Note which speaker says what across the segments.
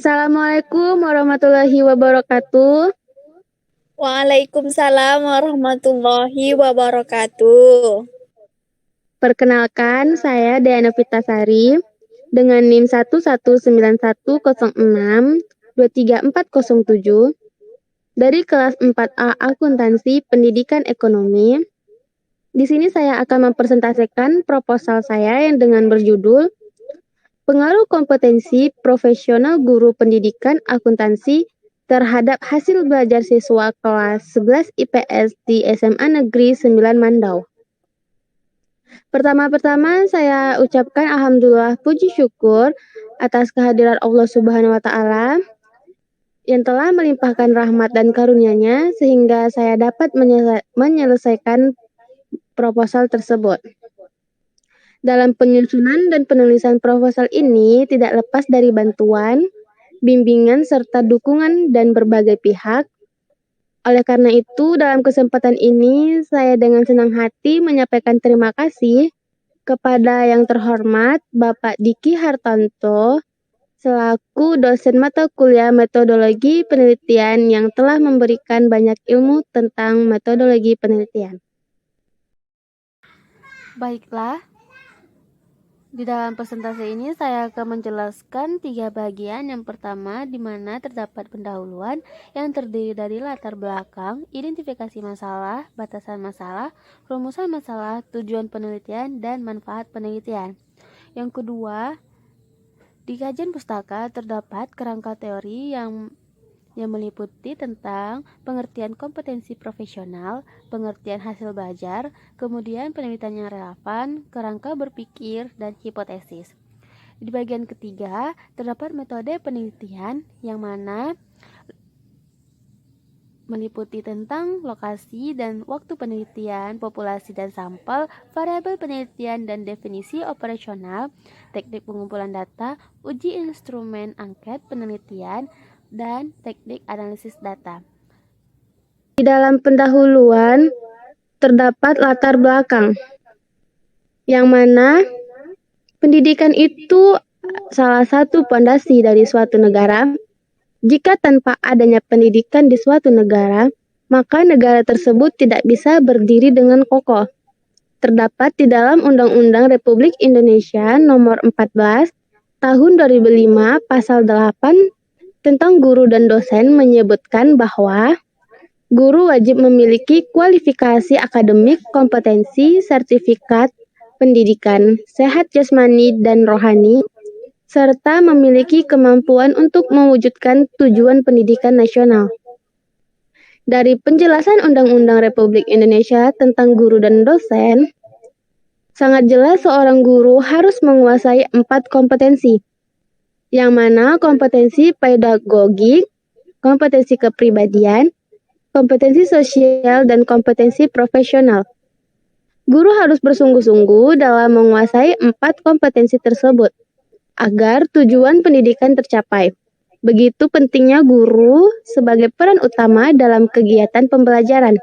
Speaker 1: Assalamualaikum warahmatullahi wabarakatuh.
Speaker 2: Waalaikumsalam warahmatullahi wabarakatuh.
Speaker 1: Perkenalkan, saya Diana Vitasari dengan NIM 11910623407 dari kelas 4A Akuntansi Pendidikan Ekonomi. Di sini saya akan mempresentasikan proposal saya yang dengan berjudul Pengaruh kompetensi profesional guru pendidikan akuntansi terhadap hasil belajar siswa kelas 11 IPS di SMA Negeri 9 Mandau. Pertama-tama saya ucapkan alhamdulillah puji syukur atas kehadiran Allah Subhanahu wa taala yang telah melimpahkan rahmat dan karunia-Nya sehingga saya dapat menyelesaikan proposal tersebut. Dalam penyusunan dan penulisan proposal ini tidak lepas dari bantuan, bimbingan, serta dukungan dan berbagai pihak. Oleh karena itu, dalam kesempatan ini, saya dengan senang hati menyampaikan terima kasih kepada yang terhormat Bapak Diki Hartanto, selaku dosen mata kuliah metodologi penelitian yang telah memberikan banyak ilmu tentang metodologi penelitian. Baiklah, di dalam presentasi ini saya akan menjelaskan 3 bagian. Yang pertama, di mana terdapat pendahuluan yang terdiri dari latar belakang, identifikasi masalah, batasan masalah, rumusan masalah, tujuan penelitian, dan manfaat penelitian. Yang kedua, di kajian pustaka terdapat kerangka teori yang meliputi tentang pengertian kompetensi profesional, pengertian hasil belajar, kemudian penelitian yang relevan, kerangka berpikir, dan hipotesis. Di bagian ketiga, terdapat metode penelitian yang mana meliputi tentang lokasi dan waktu penelitian, populasi dan sampel, variabel penelitian dan definisi operasional, teknik pengumpulan data, uji instrumen angket penelitian, dan teknik analisis data. Di dalam pendahuluan terdapat latar belakang, yang mana pendidikan itu salah satu pondasi dari suatu negara. Jika tanpa adanya pendidikan di suatu negara, maka negara tersebut tidak bisa berdiri dengan kokoh. Terdapat di dalam Undang-Undang Republik Indonesia Nomor 14 Tahun 2005 Pasal 8 tentang guru dan dosen menyebutkan bahwa guru wajib memiliki kualifikasi akademik, kompetensi, sertifikat, pendidikan, sehat jasmani dan rohani, serta memiliki kemampuan untuk mewujudkan tujuan pendidikan nasional. Dari penjelasan Undang-Undang Republik Indonesia tentang guru dan dosen, sangat jelas seorang guru harus menguasai 4 kompetensi, yang mana kompetensi pedagogik, kompetensi kepribadian, kompetensi sosial, dan kompetensi profesional. Guru harus bersungguh-sungguh dalam menguasai 4 kompetensi tersebut, agar tujuan pendidikan tercapai. Begitu pentingnya guru sebagai peran utama dalam kegiatan pembelajaran.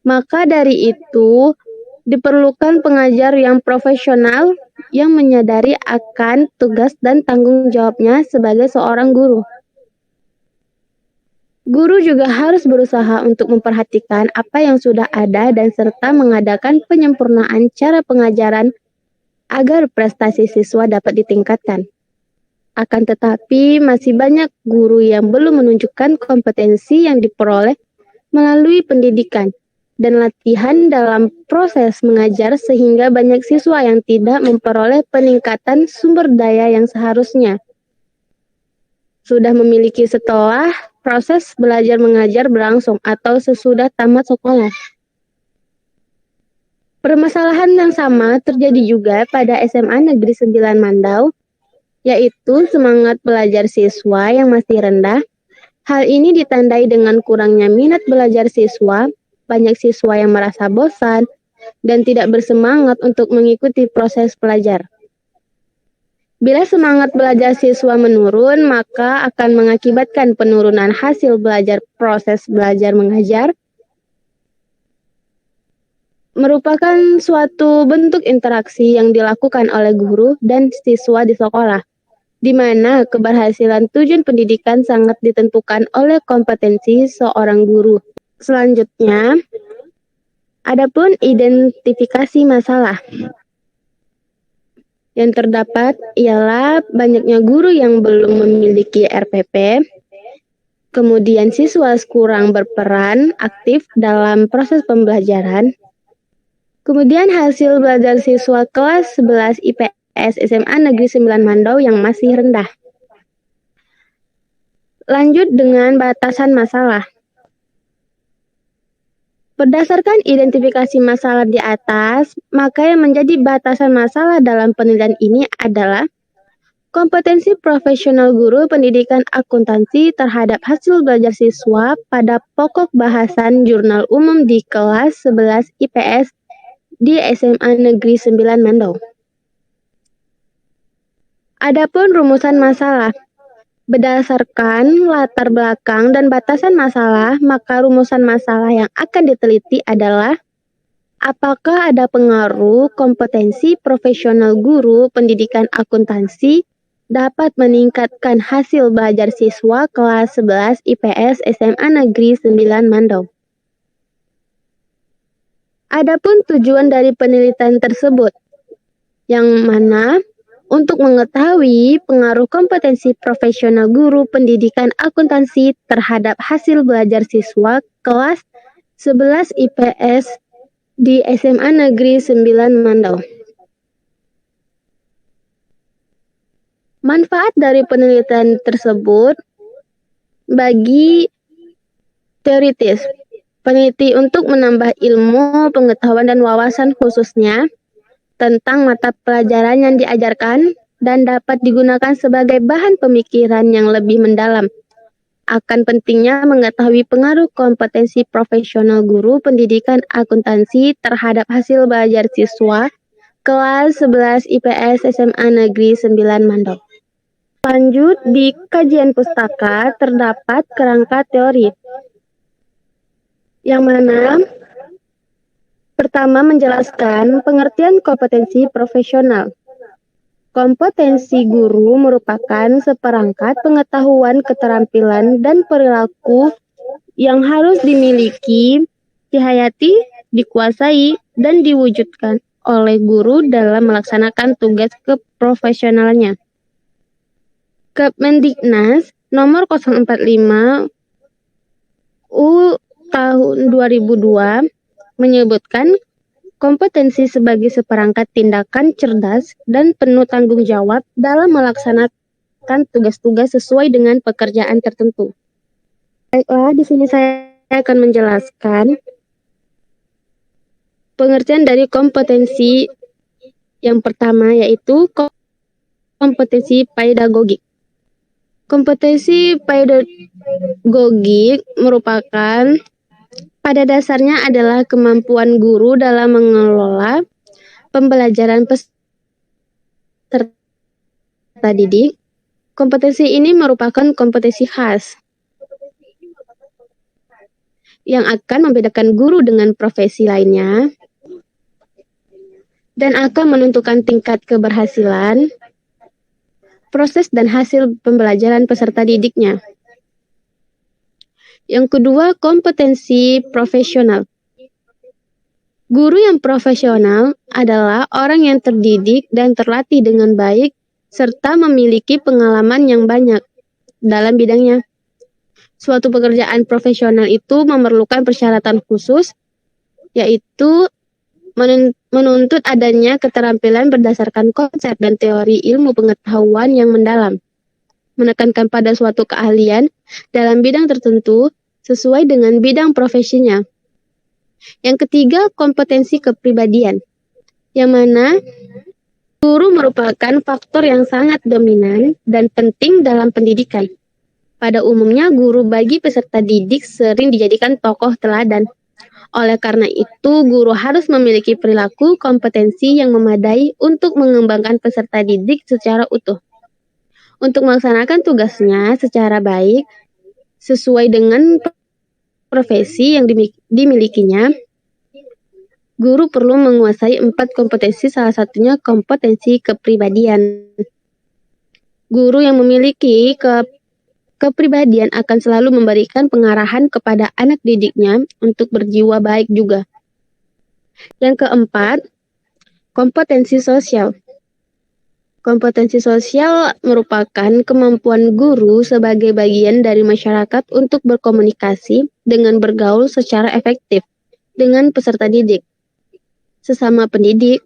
Speaker 1: Maka dari itu, diperlukan pengajar yang profesional yang menyadari akan tugas dan tanggung jawabnya sebagai seorang guru. Guru juga harus berusaha untuk memperhatikan apa yang sudah ada dan serta mengadakan penyempurnaan cara pengajaran agar prestasi siswa dapat ditingkatkan. Akan tetapi, masih banyak guru yang belum menunjukkan kompetensi yang diperoleh melalui pendidikan dan latihan dalam proses mengajar sehingga banyak siswa yang tidak memperoleh peningkatan sumber daya yang seharusnya. Sudah memiliki setelah proses belajar mengajar berlangsung atau sesudah tamat sekolah. Permasalahan yang sama terjadi juga pada SMA Negeri 9 Mandau, yaitu semangat belajar siswa yang masih rendah. Hal ini ditandai dengan kurangnya minat belajar siswa, banyak siswa yang merasa bosan, dan tidak bersemangat untuk mengikuti proses belajar. Bila semangat belajar siswa menurun, maka akan mengakibatkan penurunan hasil belajar. Proses belajar mengajar merupakan suatu bentuk interaksi yang dilakukan oleh guru dan siswa di sekolah. di mana keberhasilan tujuan pendidikan sangat ditentukan oleh kompetensi seorang guru. Selanjutnya, adapun identifikasi masalah. Yang terdapat ialah banyaknya guru yang belum memiliki RPP, kemudian siswa kurang berperan aktif dalam proses pembelajaran, kemudian hasil belajar siswa kelas 11 IPS SMA Negeri 9 Mandau yang masih rendah. Lanjut dengan batasan masalah. Berdasarkan identifikasi masalah di atas, maka yang menjadi batasan masalah dalam penilaian ini adalah kompetensi profesional guru pendidikan akuntansi terhadap hasil belajar siswa pada pokok bahasan jurnal umum di kelas 11 IPS di SMA Negeri 9 Mandau. Adapun rumusan masalah. Berdasarkan latar belakang dan batasan masalah, maka rumusan masalah yang akan diteliti adalah apakah ada pengaruh kompetensi profesional guru pendidikan akuntansi dapat meningkatkan hasil belajar siswa kelas 11 IPS SMA Negeri 9 Mandau. Adapun tujuan dari penelitian tersebut, yang mana untuk mengetahui pengaruh kompetensi profesional guru pendidikan akuntansi terhadap hasil belajar siswa kelas 11 IPS di SMA Negeri 9 Mandau. Manfaat dari penelitian tersebut bagi teoritis, peneliti untuk menambah ilmu, pengetahuan, dan wawasan khususnya tentang mata pelajaran yang diajarkan dan dapat digunakan sebagai bahan pemikiran yang lebih mendalam akan pentingnya mengetahui pengaruh kompetensi profesional guru pendidikan akuntansi terhadap hasil belajar siswa kelas 11 IPS SMA Negeri 9 Mandau. Lanjut, di kajian pustaka terdapat kerangka teori yang mana pertama, menjelaskan pengertian kompetensi profesional. Kompetensi guru merupakan seperangkat pengetahuan, keterampilan, dan perilaku yang harus dimiliki, dihayati, dikuasai, dan diwujudkan oleh guru dalam melaksanakan tugas keprofesionalnya. Kemendiknas nomor 045 U tahun 2002 menyebutkan kompetensi sebagai seperangkat tindakan cerdas dan penuh tanggung jawab dalam melaksanakan tugas-tugas sesuai dengan pekerjaan tertentu. Baiklah, di sini saya akan menjelaskan pengertian dari kompetensi yang pertama, yaitu kompetensi pedagogik. Kompetensi pedagogik merupakan pada dasarnya adalah kemampuan guru dalam mengelola pembelajaran peserta didik. Kompetensi ini merupakan kompetensi khas yang akan membedakan guru dengan profesi lainnya dan akan menentukan tingkat keberhasilan, proses dan hasil pembelajaran peserta didiknya. Yang kedua, kompetensi profesional. Guru yang profesional adalah orang yang terdidik dan terlatih dengan baik serta memiliki pengalaman yang banyak dalam bidangnya. Suatu pekerjaan profesional itu memerlukan persyaratan khusus, yaitu menuntut adanya keterampilan berdasarkan konsep dan teori ilmu pengetahuan yang mendalam, menekankan pada suatu keahlian dalam bidang tertentu sesuai dengan bidang profesinya. Yang ketiga, kompetensi kepribadian, yang mana guru merupakan faktor yang sangat dominan dan penting dalam pendidikan. Pada umumnya, guru bagi peserta didik sering dijadikan tokoh teladan. Oleh karena itu, guru harus memiliki perilaku kompetensi yang memadai untuk mengembangkan peserta didik secara utuh. Untuk melaksanakan tugasnya secara baik, sesuai dengan profesi yang dimilikinya, guru perlu menguasai 4 kompetensi, salah satunya kompetensi kepribadian. Guru yang memiliki kepribadian akan selalu memberikan pengarahan kepada anak didiknya untuk berjiwa baik juga. Yang keempat, kompetensi sosial. Kompetensi sosial merupakan kemampuan guru sebagai bagian dari masyarakat untuk berkomunikasi dengan bergaul secara efektif dengan peserta didik, sesama pendidik,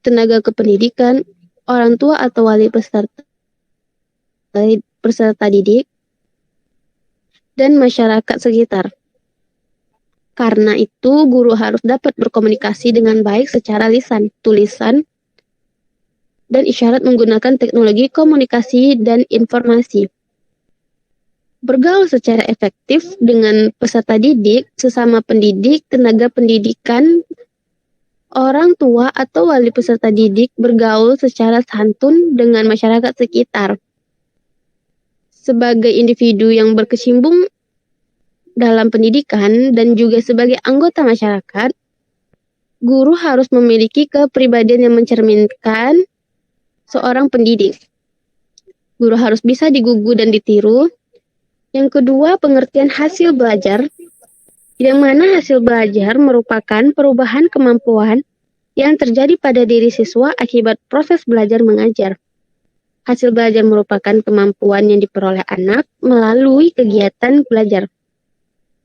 Speaker 1: tenaga kependidikan, orang tua atau wali peserta didik, dan masyarakat sekitar. Karena itu, guru harus dapat berkomunikasi dengan baik secara lisan, tulisan, dan isyarat menggunakan teknologi komunikasi dan informasi. Bergaul secara efektif dengan peserta didik, sesama pendidik, tenaga pendidikan, orang tua atau wali peserta didik, bergaul secara santun dengan masyarakat sekitar. Sebagai individu yang berkecimpung dalam pendidikan dan juga sebagai anggota masyarakat, guru harus memiliki kepribadian yang mencerminkan seorang pendidik. Guru harus bisa digugu dan ditiru. Yang kedua, pengertian hasil belajar, yang mana hasil belajar merupakan perubahan kemampuan yang terjadi pada diri siswa akibat proses belajar mengajar. Hasil belajar merupakan kemampuan yang diperoleh anak melalui kegiatan belajar,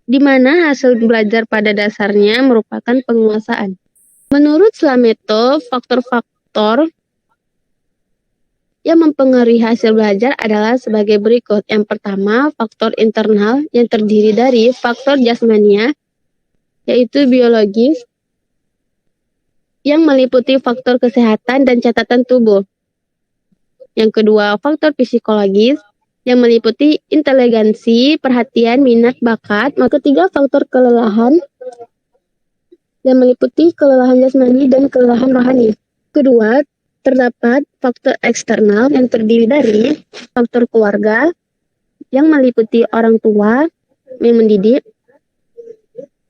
Speaker 1: di mana hasil belajar pada dasarnya merupakan penguasaan. Menurut Slameto, faktor-faktor yang mempengaruhi hasil belajar adalah sebagai berikut. Yang pertama, faktor internal yang terdiri dari faktor jasmania, yaitu biologis, yang meliputi faktor kesehatan dan catatan tubuh. Yang kedua, faktor psikologis, yang meliputi inteligensi, perhatian, minat, bakat. Yang ketiga, faktor kelelahan, yang meliputi kelelahan jasmani dan kelelahan rohani. Kedua, terdapat faktor eksternal yang terdiri dari faktor keluarga, yang meliputi orang tua yang mendidik,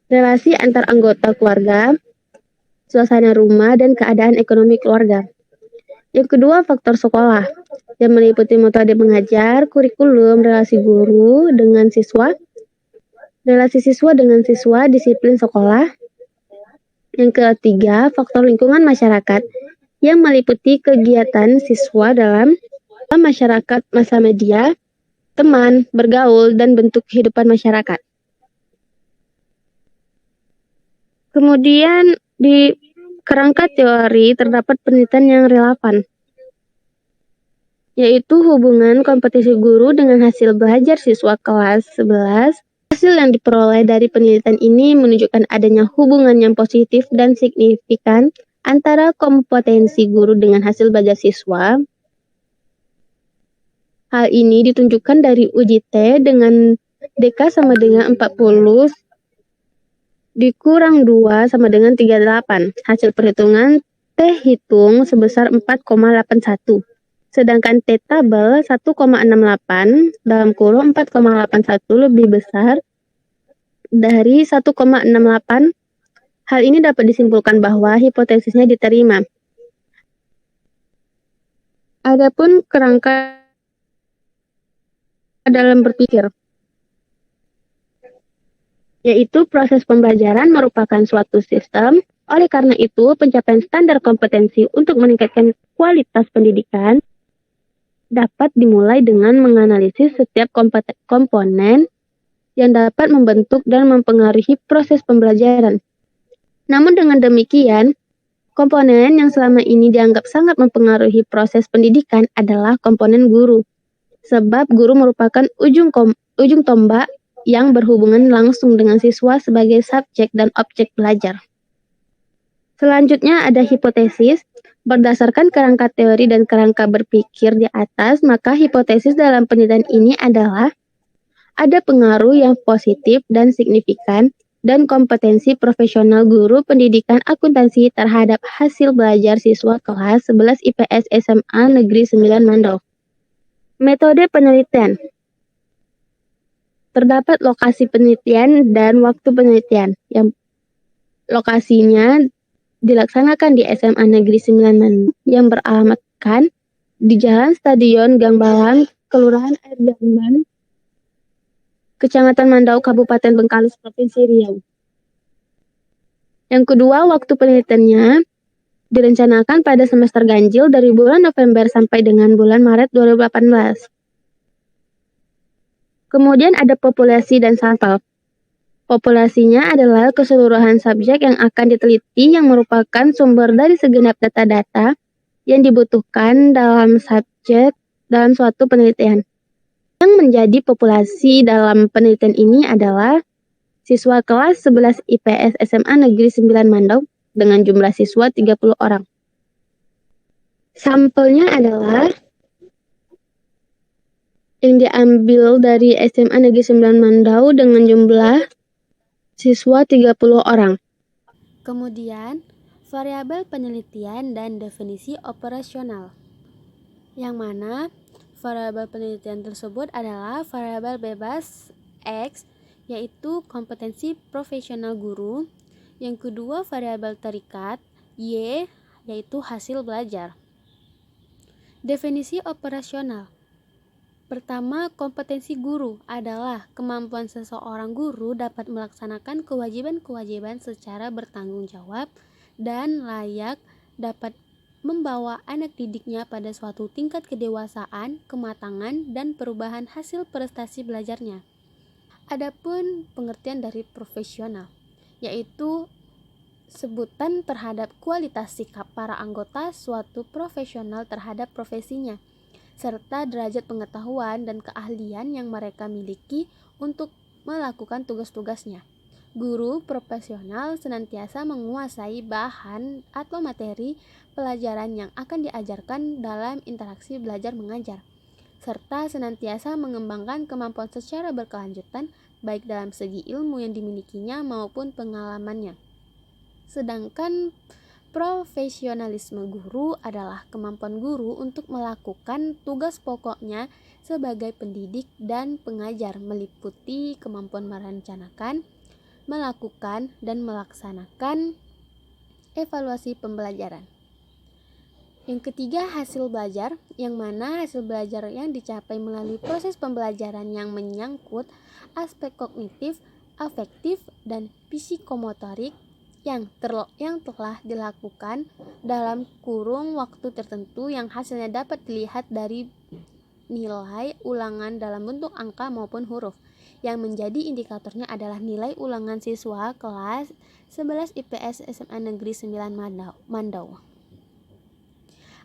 Speaker 1: relasi antar anggota keluarga, suasana rumah, dan keadaan ekonomi keluarga. Yang kedua, faktor sekolah, yang meliputi metode mengajar, kurikulum, relasi guru dengan siswa, relasi siswa dengan siswa, disiplin sekolah. Yang ketiga, faktor lingkungan masyarakat, yang meliputi kegiatan siswa dalam masyarakat, masa media, teman, bergaul, dan bentuk kehidupan masyarakat. Kemudian di kerangka teori terdapat penelitian yang relevan, yaitu hubungan kompetisi guru dengan hasil belajar siswa kelas 11. Hasil yang diperoleh dari penelitian ini menunjukkan adanya hubungan yang positif dan signifikan antara kompetensi guru dengan hasil belajar siswa. Hal ini ditunjukkan dari uji T dengan DK sama dengan 40 dikurang 2 sama dengan 38. Hasil perhitungan T hitung sebesar 4,81. Sedangkan T tabel 1,68 dalam kurung 4,81 lebih besar dari 1,68. Hal ini dapat disimpulkan bahwa hipotesisnya diterima. Adapun kerangka dalam berpikir, yaitu proses pembelajaran merupakan suatu sistem. Oleh karena itu, pencapaian standar kompetensi untuk meningkatkan kualitas pendidikan dapat dimulai dengan menganalisis setiap komponen yang dapat membentuk dan mempengaruhi proses pembelajaran. Namun dengan demikian, komponen yang selama ini dianggap sangat mempengaruhi proses pendidikan adalah komponen guru. Sebab guru merupakan ujung tombak yang berhubungan langsung dengan siswa sebagai subjek dan objek belajar. Selanjutnya ada hipotesis. Berdasarkan kerangka teori dan kerangka berpikir di atas, maka hipotesis dalam penelitian ini adalah ada pengaruh yang positif dan signifikan dan kompetensi profesional guru pendidikan akuntansi terhadap hasil belajar siswa kelas 11 IPS SMA Negeri 9 Mandau. Metode penelitian. Terdapat lokasi penelitian dan waktu penelitian yang lokasinya dilaksanakan di SMA Negeri 9 Mandau yang beralamatkan di Jalan Stadion Gangbalan, Kelurahan Air Jamban, Kecamatan Mandau, Kabupaten Bengkalis, Provinsi Riau. Yang kedua, waktu penelitiannya direncanakan pada semester ganjil dari bulan November sampai dengan bulan Maret 2018. Kemudian ada populasi dan sampel. Populasinya adalah keseluruhan subjek yang akan diteliti yang merupakan sumber dari segenap data-data yang dibutuhkan dalam subjek dalam suatu penelitian. Yang menjadi populasi dalam penelitian ini adalah siswa kelas 11 IPS SMA Negeri 9 Mandau dengan jumlah siswa 30 orang. Sampelnya adalah yang diambil dari SMA Negeri 9 Mandau dengan jumlah siswa 30 orang. Kemudian, variabel penelitian dan definisi operasional. Yang mana variabel penelitian tersebut adalah variabel bebas X, yaitu kompetensi profesional guru. Yang kedua, variabel terikat Y, yaitu hasil belajar. Definisi operasional. Pertama, kompetensi guru adalah kemampuan seseorang guru dapat melaksanakan kewajiban-kewajiban secara bertanggung jawab dan layak, dapat membawa anak didiknya pada suatu tingkat kedewasaan, kematangan, dan perubahan hasil prestasi belajarnya. Adapun pengertian dari profesional, yaitu sebutan terhadap kualitas sikap para anggota suatu profesional terhadap profesinya, serta derajat pengetahuan dan keahlian yang mereka miliki untuk melakukan tugas-tugasnya. Guru profesional senantiasa menguasai bahan atau materi pelajaran yang akan diajarkan dalam interaksi belajar mengajar, serta senantiasa mengembangkan kemampuan secara berkelanjutan baik dalam segi ilmu yang dimilikinya maupun pengalamannya. Sedangkan profesionalisme guru adalah kemampuan guru untuk melakukan tugas pokoknya sebagai pendidik dan pengajar, meliputi kemampuan merencanakan, melakukan, dan melaksanakan evaluasi pembelajaran. Yang ketiga, hasil belajar, yang mana hasil belajar yang dicapai melalui proses pembelajaran yang menyangkut aspek kognitif, afektif, dan psikomotorik yang telah dilakukan dalam kurung waktu tertentu yang hasilnya dapat dilihat dari nilai ulangan dalam bentuk angka maupun huruf. Yang menjadi indikatornya adalah nilai ulangan siswa kelas 11 IPS SMA Negeri 9 Mandau.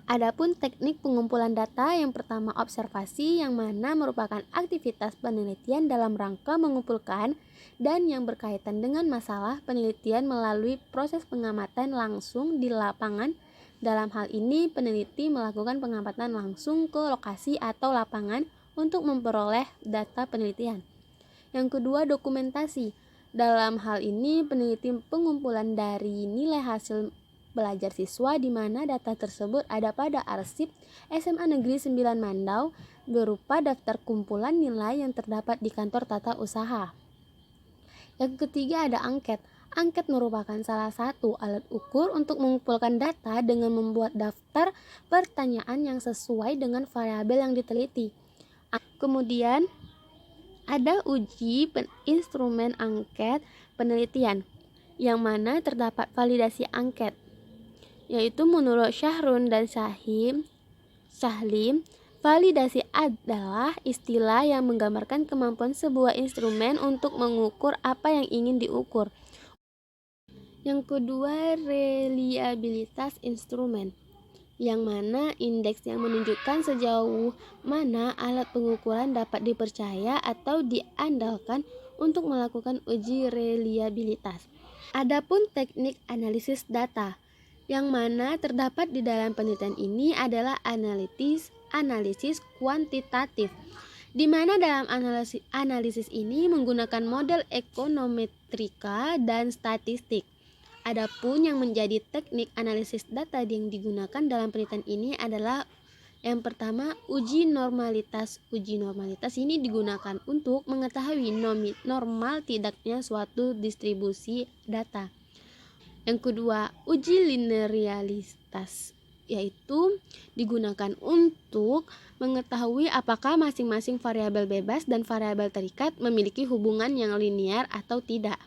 Speaker 1: Adapun teknik pengumpulan data, yang pertama observasi, yang mana merupakan aktivitas penelitian dalam rangka mengumpulkan dan yang berkaitan dengan masalah penelitian melalui proses pengamatan langsung di lapangan. Dalam hal ini, peneliti melakukan pengamatan langsung ke lokasi atau lapangan untuk memperoleh data penelitian. Yang kedua, dokumentasi. Dalam hal ini, peneliti pengumpulan dari nilai hasil belajar siswa, di mana data tersebut ada pada arsip SMA Negeri 9 Mandau berupa daftar kumpulan nilai yang terdapat di kantor tata usaha. Yang ketiga, ada angket. Angket merupakan salah satu alat ukur untuk mengumpulkan data dengan membuat daftar pertanyaan yang sesuai dengan variabel yang diteliti. Kemudian ada uji instrumen angket penelitian, yang mana terdapat validasi angket, yaitu menurut Syahrun dan Syahlim, validasi adalah istilah yang menggambarkan kemampuan sebuah instrumen untuk mengukur apa yang ingin diukur. Yang kedua, reliabilitas instrumen, yang mana indeks yang menunjukkan sejauh mana alat pengukuran dapat dipercaya atau diandalkan untuk melakukan uji reliabilitas. Adapun teknik analisis data, yang mana terdapat di dalam penelitian ini adalah analisis kuantitatif, di mana dalam analisis ini menggunakan model ekonometrika dan statistik. Adapun yang menjadi teknik analisis data yang digunakan dalam penelitian ini adalah yang pertama, uji normalitas. Uji normalitas ini digunakan untuk mengetahui normal tidaknya suatu distribusi data. Yang kedua, uji linearitas. yaitu digunakan untuk mengetahui apakah masing-masing variabel bebas dan variabel terikat memiliki hubungan yang linear atau tidak.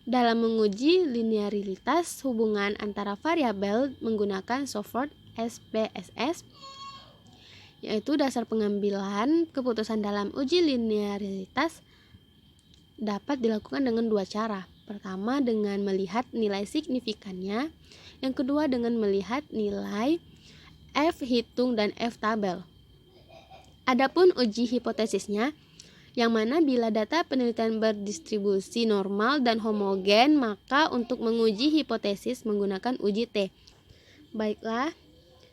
Speaker 1: Dalam menguji linearitas hubungan antara variabel menggunakan software SPSS, yaitu dasar pengambilan keputusan dalam uji linearitas, dapat dilakukan dengan dua cara. Pertama, dengan melihat nilai signifikannya. Yang kedua, dengan melihat nilai F hitung dan F tabel. Adapun uji hipotesisnya, yang mana bila data penelitian berdistribusi normal dan homogen, maka untuk menguji hipotesis menggunakan uji T. Baiklah,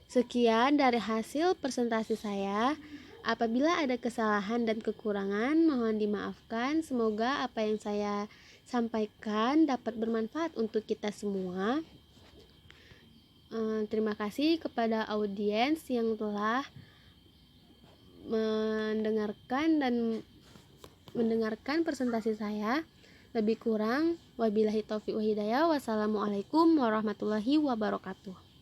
Speaker 1: sekian dari hasil presentasi saya. Apabila ada kesalahan dan kekurangan, mohon dimaafkan. Semoga apa yang saya sampaikan dapat bermanfaat untuk kita semua. Terima kasih kepada audiens yang telah mendengarkan presentasi saya. Lebih kurang, wabillahi taufiq wa hidayah. Wassalamualaikum warahmatullahi wabarakatuh.